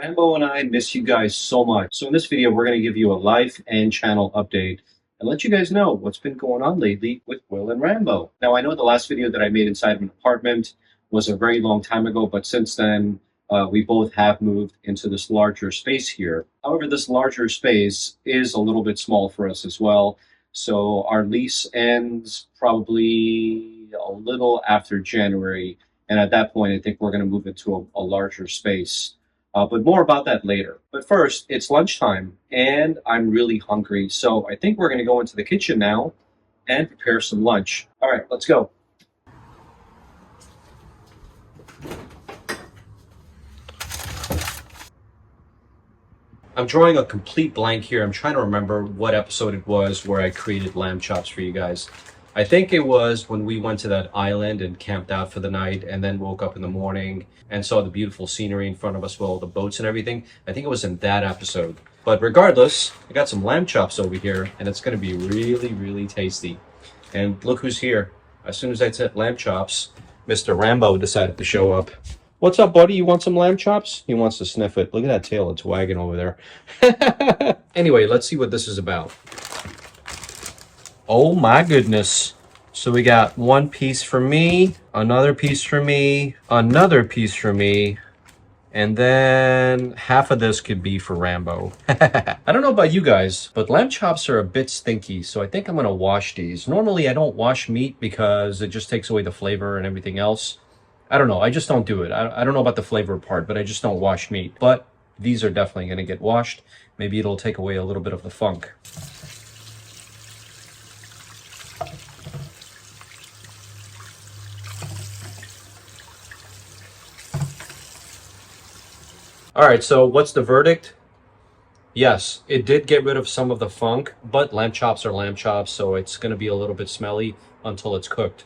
Rambo and I miss you guys so much. So in this video, we're going to give you a life and channel update and let you guys know what's been going on lately with Will and Rambo. Now, I know the last video that I made inside of an apartment was a very long time ago, but since then, we both have moved into this larger space here. However, this larger space is a little bit small for us as well. So our lease ends probably a little after January. And at that point, I think we're going to move into a larger space. But more about that later. But first, it's lunchtime, and I'm really hungry. So I think we're going to go into the kitchen now and prepare some lunch. All right, let's go. I'm drawing a complete blank here. I'm trying to remember what episode it was where I created lamb chops for you guys. I think it was when we went to that island and camped out for the night and then woke up in the morning and saw the beautiful scenery in front of us with all the boats and everything. I think it was in that episode. But regardless, I got some lamb chops over here and it's going to be really, really tasty. And look who's here. As soon as I said lamb chops, Mr. Rambo decided to show up. What's up, buddy? You want some lamb chops? He wants to sniff it. Look at that tail. It's wagging over there. Anyway, let's see what this is about. Oh my goodness. So we got one piece for me, another piece for me, another piece for me, and then half of this could be for Rambo. I don't know about you guys, but lamb chops are a bit stinky, so I think I'm gonna wash these. Normally I don't wash meat because it just takes away the flavor and everything else. I don't know, I just don't do it. I don't know about the flavor part, but I just don't wash meat. But these are definitely gonna get washed. Maybe it'll take away a little bit of the funk. All right, so what's the verdict? Yes, it did get rid of some of the funk, but lamb chops are lamb chops, so it's going to be a little bit smelly until it's cooked.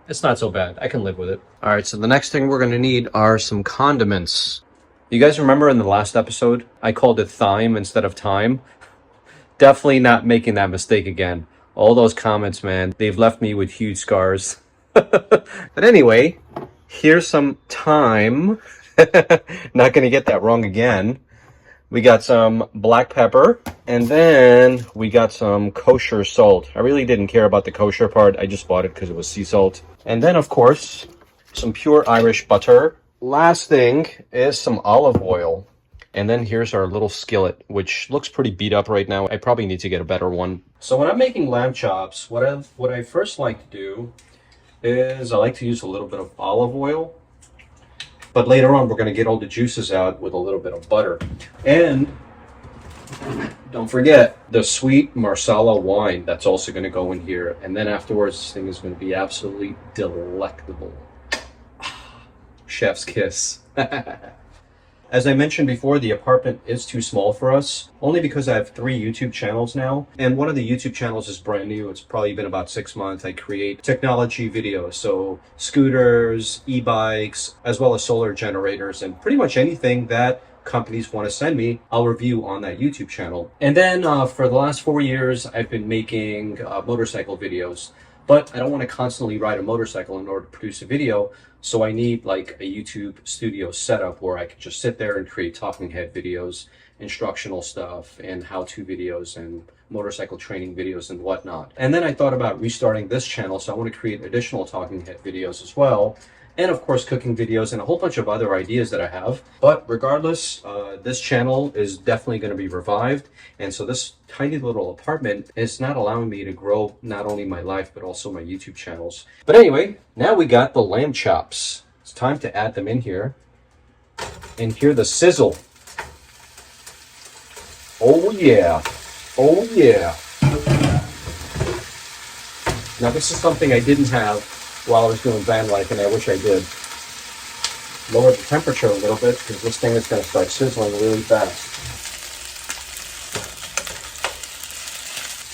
It's not so bad. I can live with it. All right, so the next thing we're going to need are some condiments. You guys remember in the last episode, I called it thyme instead of thyme? Definitely not making that mistake again. All those comments, man, they've left me with huge scars. But anyway, here's some thyme. Not going to get that wrong again. We got some black pepper, and then we got some kosher salt. I really didn't care about the kosher part. I just bought it because it was sea salt. And then, of course, some pure Irish butter. Last thing is some olive oil. And then here's our little skillet, which looks pretty beat up right now. I probably need to get a better one. So when I'm making lamb chops, what I first like to do is I like to use a little bit of olive oil. But later on, we're going to get all the juices out with a little bit of butter. And don't forget the sweet Marsala wine. That's also going to go in here. And then afterwards, this thing is going to be absolutely delectable. Chef's kiss. As I mentioned before, the apartment is too small for us, only because I have 3 YouTube channels now. And one of the YouTube channels is brand new. It's probably been about 6 months. I create technology videos, so scooters, e-bikes, as well as solar generators, and pretty much anything that companies want to send me, I'll review on that YouTube channel. And then for the last 4 years, I've been making motorcycle videos. But I don't want to constantly ride a motorcycle in order to produce a video, so I need like a YouTube studio setup where I can just sit there and create talking head videos, instructional stuff, and how-to videos, and motorcycle training videos and whatnot. And then I thought about restarting this channel, so I want to create additional talking head videos as well, and of course cooking videos and a whole bunch of other ideas that I have. But regardless, this channel is definitely going to be revived, and so this tiny little apartment is not allowing me to grow not only my life but also my YouTube channels. But anyway, now we got the lamb chops. It's time to add them in here and hear the sizzle. Oh yeah, oh yeah. Now this is something I didn't have while I was doing van life, and I wish I did. Lower the temperature a little bit because this thing is going to start sizzling really fast.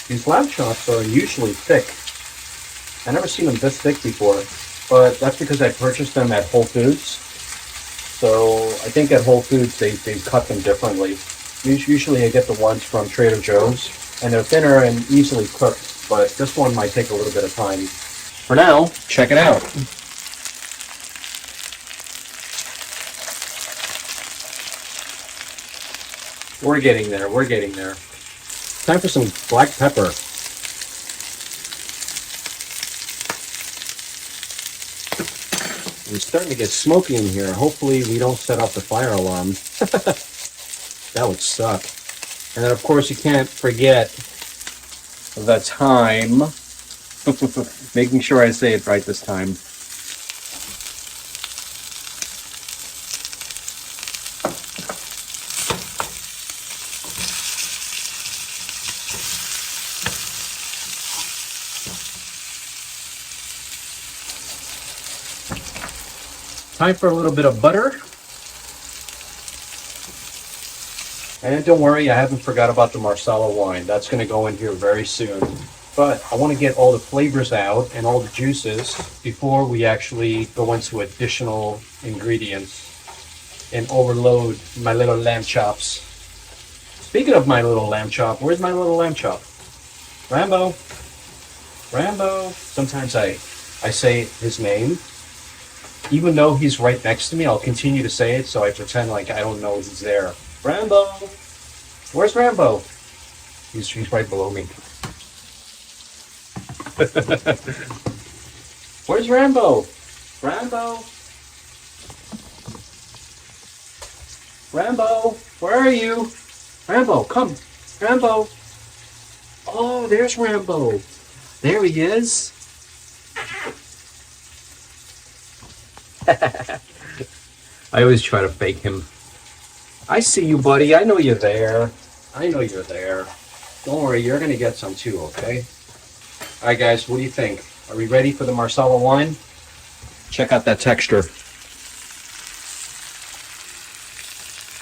These lamb chops are usually thick. I've never seen them this thick before, but that's because I purchased them at Whole Foods. So I think at Whole Foods they cut them differently. Usually I get the ones from Trader Joe's, and they're thinner and easily cooked, but this one might take a little bit of time. For now, check it out. We're getting there. We're getting there. Time for some black pepper. It's starting to get smoky in here. Hopefully we don't set off the fire alarm. That would suck. And then of course you can't forget the thyme. Making sure I say it right this time. Time for a little bit of butter. And don't worry, I haven't forgot about the Marsala wine. That's going to go in here very soon. But I want to get all the flavors out and all the juices before we actually go into additional ingredients and overload my little lamb chops. Speaking of my little lamb chop, where's my little lamb chop? Rambo. Rambo. Sometimes I say his name. Even though he's right next to me, I'll continue to say it so I pretend like I don't know he's there. Rambo! Where's Rambo? He's right below me. Where's Rambo? Rambo? Rambo, where are you? Rambo, come. Rambo. Oh, there's Rambo. There he is. I always try to fake him. I see you, buddy. I know you're there. I know you're there. Don't worry, you're going to get some too, okay? All right, guys, what do you think? Are we ready for the Marsala wine? Check out that texture.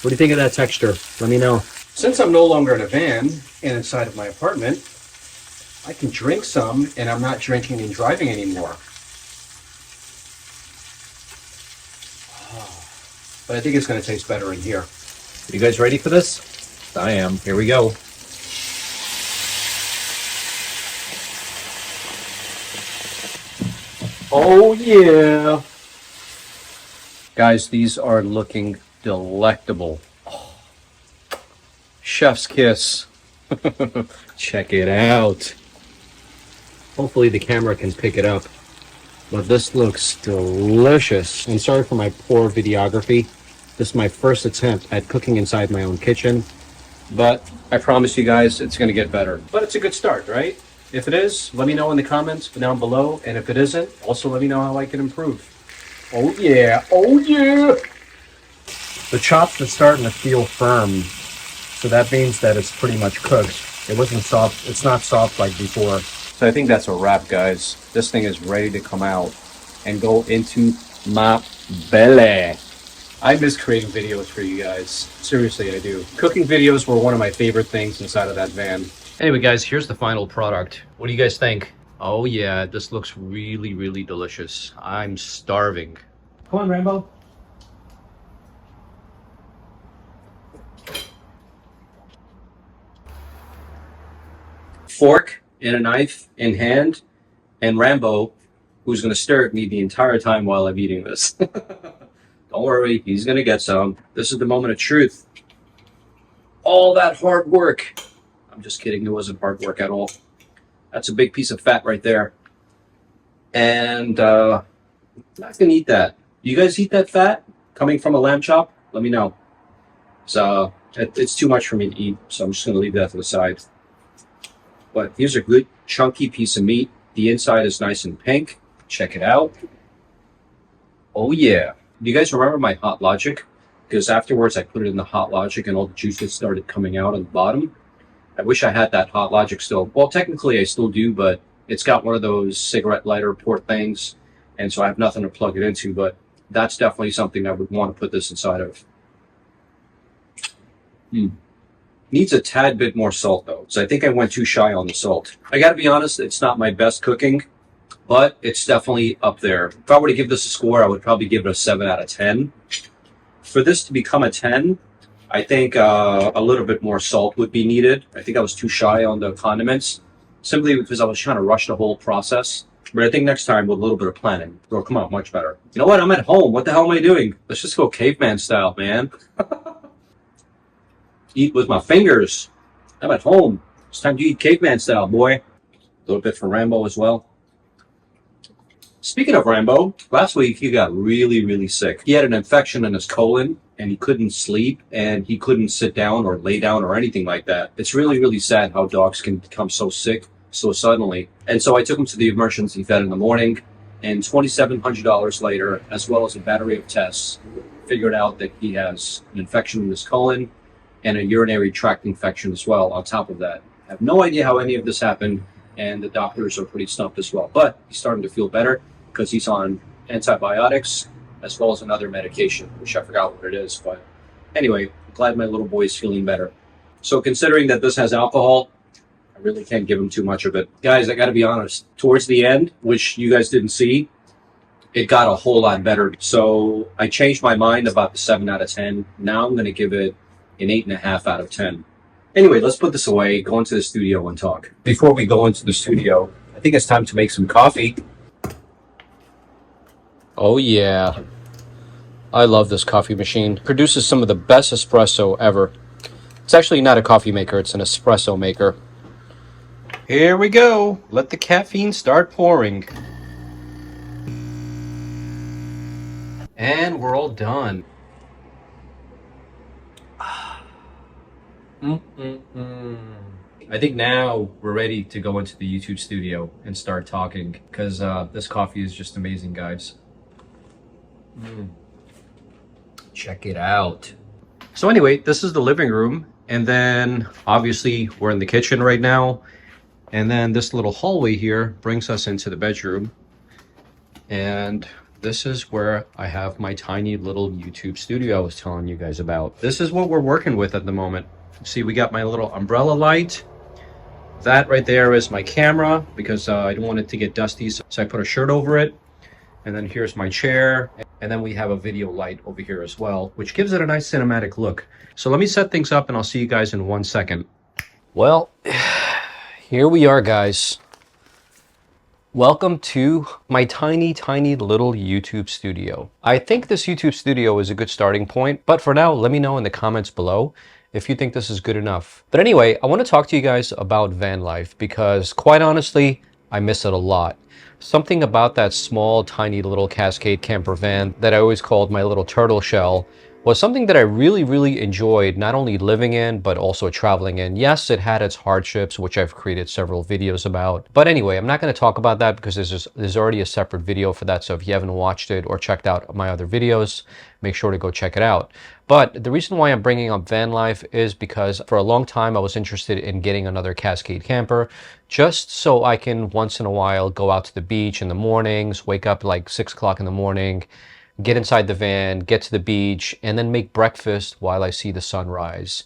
What do you think of that texture? Let me know. Since I'm no longer in a van and inside of my apartment, I can drink some and I'm not drinking and driving anymore. But I think it's going to taste better in here. Are you guys ready for this? I am. Here we go. Oh, yeah. Guys, these are looking delectable. Oh. Chef's kiss. Check it out. Hopefully the camera can pick it up. But this looks delicious. And sorry for my poor videography. This is my first attempt at cooking inside my own kitchen. But I promise you guys it's going to get better. But it's a good start, right? If it is, let me know in the comments down below. And if it isn't, also let me know how I can improve. Oh yeah, oh yeah! The chops are starting to feel firm. So that means that it's pretty much cooked. It wasn't soft, it's not soft like before. So I think that's a wrap, guys. This thing is ready to come out and go into my belly. I miss creating videos for you guys. Seriously, I do. Cooking videos were one of my favorite things inside of that van. Anyway, guys, here's the final product. What do you guys think? Oh, yeah, this looks really, really delicious. I'm starving. Come on, Rambo. Fork and a knife in hand, and Rambo, who's going to stare at me the entire time while I'm eating this. Don't worry, he's going to get some. This is the moment of truth. All that hard work. I'm just kidding, it wasn't hard work at all. That's a big piece of fat right there. And I'm not going to eat that. You guys eat that fat coming from a lamb chop? Let me know. So it's too much for me to eat, so I'm just going to leave that to the side. But here's a good chunky piece of meat. The inside is nice and pink. Check it out. Oh yeah. Do you guys remember my Hot Logic? Because afterwards I put it in the Hot Logic and all the juices started coming out on the bottom. I wish I had that Hot Logic still. Well, technically I still do, but it's got one of those cigarette lighter port things. And so I have nothing to plug it into, but that's definitely something I would want to put this inside of. Needs a tad bit more salt though, so I think I went too shy on the salt. I gotta be honest, it's not my best cooking, but it's definitely up there. If I were to give this a score, I would probably give it a 7 out of 10. For this to become a 10, I think a little bit more salt would be needed. I think I was too shy on the condiments, simply because I was trying to rush the whole process. But I think next time with a little bit of planning, it'll come out much better. You know what? I'm at home. What the hell am I doing? Let's just go caveman style, man. eat with my fingers. I'm at home. It's time to eat caveman style, boy. A little bit for Rambo as well. Speaking of Rambo, last week he got really, really sick. He had an infection in his colon and he couldn't sleep and he couldn't sit down or lay down or anything like that. It's really, really sad how dogs can become so sick so suddenly. And so I took him to the emergency vet in the morning, and $2,700 later, as well as a battery of tests, figured out that he has an infection in his colon and a urinary tract infection as well on top of that. I have no idea how any of this happened, and the doctors are pretty stumped as well. But he's starting to feel better because he's on antibiotics as well as another medication, which I forgot what it is. But anyway, glad my little boy is feeling better. So considering that this has alcohol, I really can't give him too much of it. Guys, I got to be honest. Towards the end, which you guys didn't see, it got a whole lot better. So I changed my mind about the 7 out of 10. Now I'm going to give it an 8.5 out of 10. Anyway, let's put this away, go into the studio and talk. Before we go into the studio, I think it's time to make some coffee. Oh yeah. I love this coffee machine. It produces some of the best espresso ever. It's actually not a coffee maker, it's an espresso maker. Here we go. Let the caffeine start pouring. And we're all done. I think now we're ready to go into the YouTube studio and start talking, because this coffee is just amazing, guys. Check it out. So anyway, this is the living room, and then obviously we're in the kitchen right now, and then this little hallway here brings us into the bedroom, and this is where I have my tiny little YouTube studio I was telling you guys about. This is what we're working with at the moment. See, we got my little umbrella light. That right there is my camera, because I don't want it to get dusty, so I put a shirt over it. And then here's my chair, and then we have a video light over here as well, which gives it a nice cinematic look. So let me set things up and I'll see you guys in 1 second. Well, here we are, guys. Welcome to my tiny, tiny little YouTube studio. I think this YouTube studio is a good starting point, but for now, let me know in the comments below if you think this is good enough. But anyway, I want to talk to you guys about van life, because quite honestly, I miss it a lot. Something about that small, tiny little Cascade camper van that I always called my little turtle shell was something that I really, really enjoyed, not only living in, but also traveling in. Yes, it had its hardships, which I've created several videos about. But anyway, I'm not going to talk about that because there's already a separate video for that. So if you haven't watched it or checked out my other videos, make sure to go check it out. But the reason why I'm bringing up van life is because for a long time I was interested in getting another Cascade camper, just so I can once in a while go out to the beach in the mornings, wake up like 6 o'clock in the morning, get inside the van, get to the beach, and then make breakfast while I see the sunrise.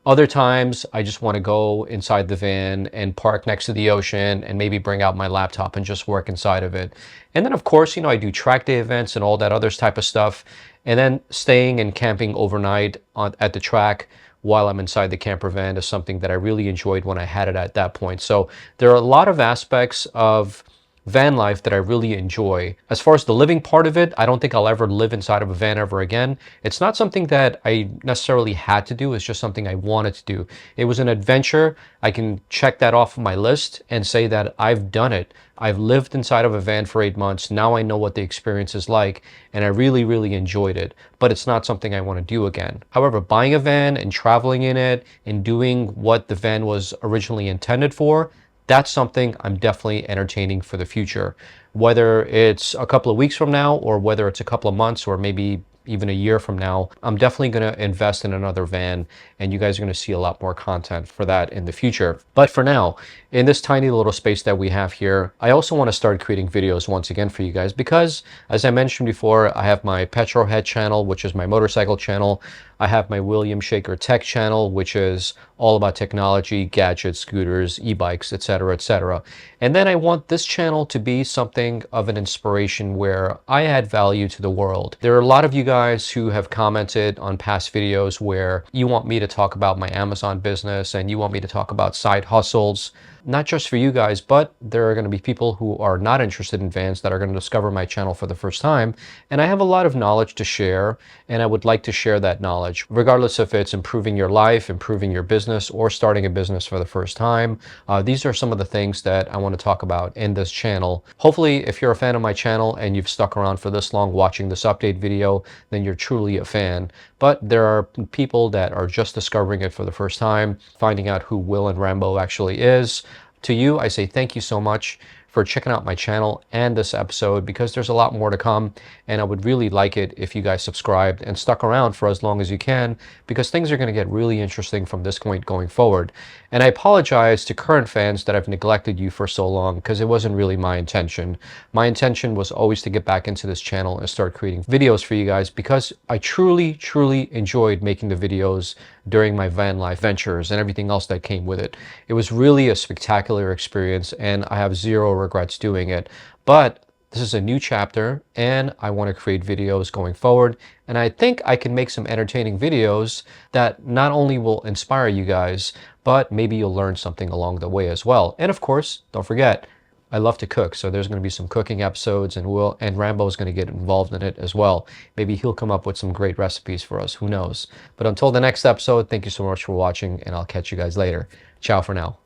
Other times, I just want to go inside the van and park next to the ocean and maybe bring out my laptop and just work inside of it. And then, of course, I do track day events and all that other type of stuff. And then staying and camping overnight at the track while I'm inside the camper van is something that I really enjoyed when I had it at that point. So there are a lot of aspects of van life that I really enjoy. As far as the living part of it, I don't think I'll ever live inside of a van ever again. It's not something that I necessarily had to do. It's just something I wanted to do. It was an adventure. I can check that off of my list and say that I've done it. I've lived inside of a van for 8 months. Now I know what the experience is like, and I really, really enjoyed it. But it's not something I want to do again. However, buying a van and traveling in it and doing what the van was originally intended for, that's something I'm definitely entertaining for the future. Whether it's a couple of weeks from now or whether it's a couple of months or maybe even a year from now, I'm definitely going to invest in another van, and you guys are going to see a lot more content for that in the future. But for now, in this tiny little space that we have here, I also want to start creating videos once again for you guys because, as I mentioned before, I have my Petrolhead channel, which is my motorcycle channel. I have my William Shaker Tech channel, which is all about technology, gadgets, scooters, e-bikes, etc., etc. And then I want this channel to be something of an inspiration where I add value to the world. There are a lot of you guys who have commented on past videos where you want me to talk about my Amazon business and you want me to talk about side hustles. not just for you guys, but there are going to be people who are not interested in vans that are going to discover my channel for the first time. And I have a lot of knowledge to share, and I would like to share that knowledge, regardless if it's improving your life, improving your business, or starting a business for the first time. These are some of the things that I want to talk about in this channel. Hopefully, if you're a fan of my channel and you've stuck around for this long watching this update video, then you're truly a fan. But there are people that are just discovering it for the first time, finding out who Will and Rambo actually is. To you, I say thank you so much for checking out my channel and this episode, because there's a lot more to come, and I would really like it if you guys subscribed and stuck around for as long as you can, because things are going to get really interesting from this point going forward. And I apologize to current fans that I've neglected you for so long, because it wasn't really my intention. My intention was always to get back into this channel and start creating videos for you guys, because I truly, truly enjoyed making the videos during my van life ventures and everything else that came with it. It was really a spectacular experience, and I have zero regrets doing it. But this is a new chapter, and I want to create videos going forward. And I think I can make some entertaining videos that not only will inspire you guys, but maybe you'll learn something along the way as well. And of course, don't forget, I love to cook, so there's going to be some cooking episodes, and Rambo is going to get involved in it as well. Maybe he'll come up with some great recipes for us, who knows. But until the next episode, thank you so much for watching, and I'll catch you guys later. Ciao for now.